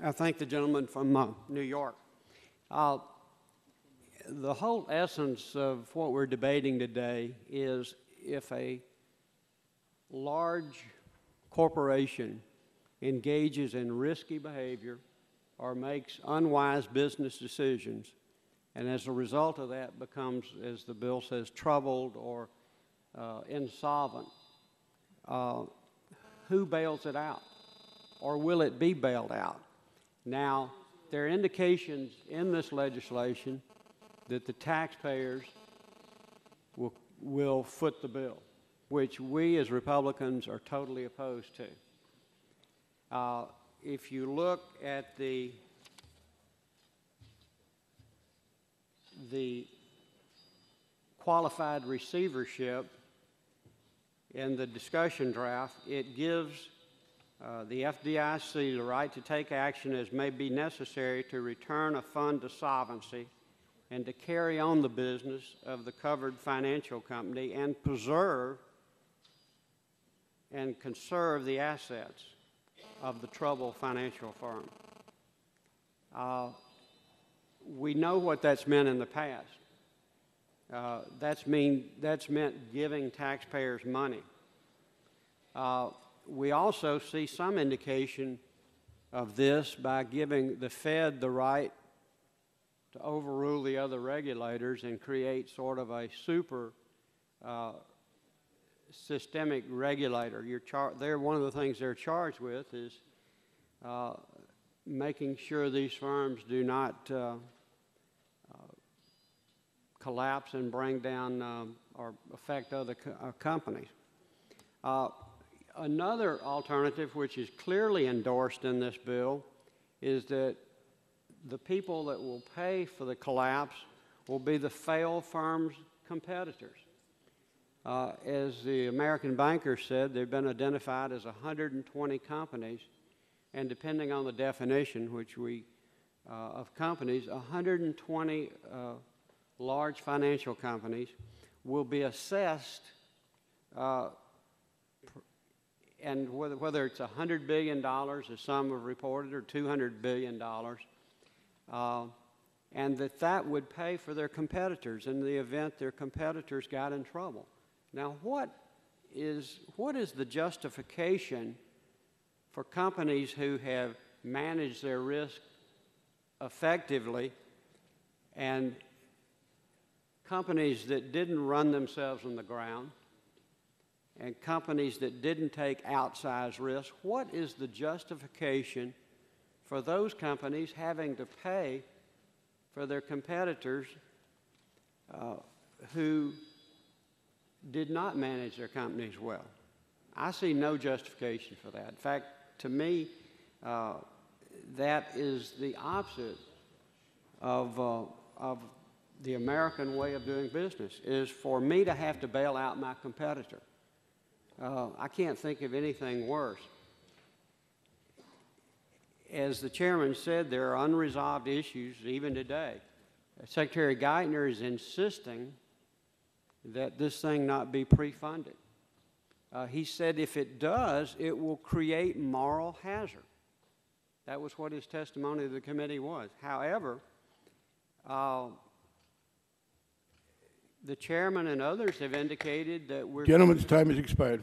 I thank the gentleman from New York. The whole essence of what we're debating today is if a large corporation engages in risky behavior or makes unwise business decisions, and as a result of that becomes, as the bill says, troubled or insolvent, who bails it out? Or will it be bailed out? Now, there are indications in this legislation that the taxpayers will foot the bill, which we as Republicans are totally opposed to. If you look at the qualified receivership in the discussion draft, it gives the FDIC the right to take action as may be necessary to return a fund to solvency and to carry on the business of the covered financial company and preserve and conserve the assets of the troubled financial firm. We know what that's meant in the past. That's meant giving taxpayers money. We also see some indication of this by giving the Fed the right to overrule the other regulators and create sort of a super systemic regulator. One of the things they're charged with is making sure these firms do not collapse and bring down or affect other companies. Another alternative, which is clearly endorsed in this bill, is that the people that will pay for the collapse will be the failed firm's competitors. As the American banker said, they've been identified as 120 companies, and depending on the definition of companies, 120 large financial companies will be assessed, and whether it's $100 billion, as some have reported, or $200 billion, and that would pay for their competitors in the event their competitors got in trouble. Now, what is the justification for companies who have managed their risk effectively and companies that didn't run themselves on the ground and companies that didn't take outsized risk? What is the justification for those companies having to pay for their competitors who did not manage their companies well? I see no justification for that. In fact, to me, that is the opposite of the American way of doing business, is for me to have to bail out my competitor. I can't think of anything worse. As the chairman said, there are unresolved issues even today. Secretary Geithner is insisting that this thing not be pre-funded. He said if it does, it will create moral hazard. That was what his testimony to the committee was. However, the chairman and others have indicated that we're... Gentleman's time has expired.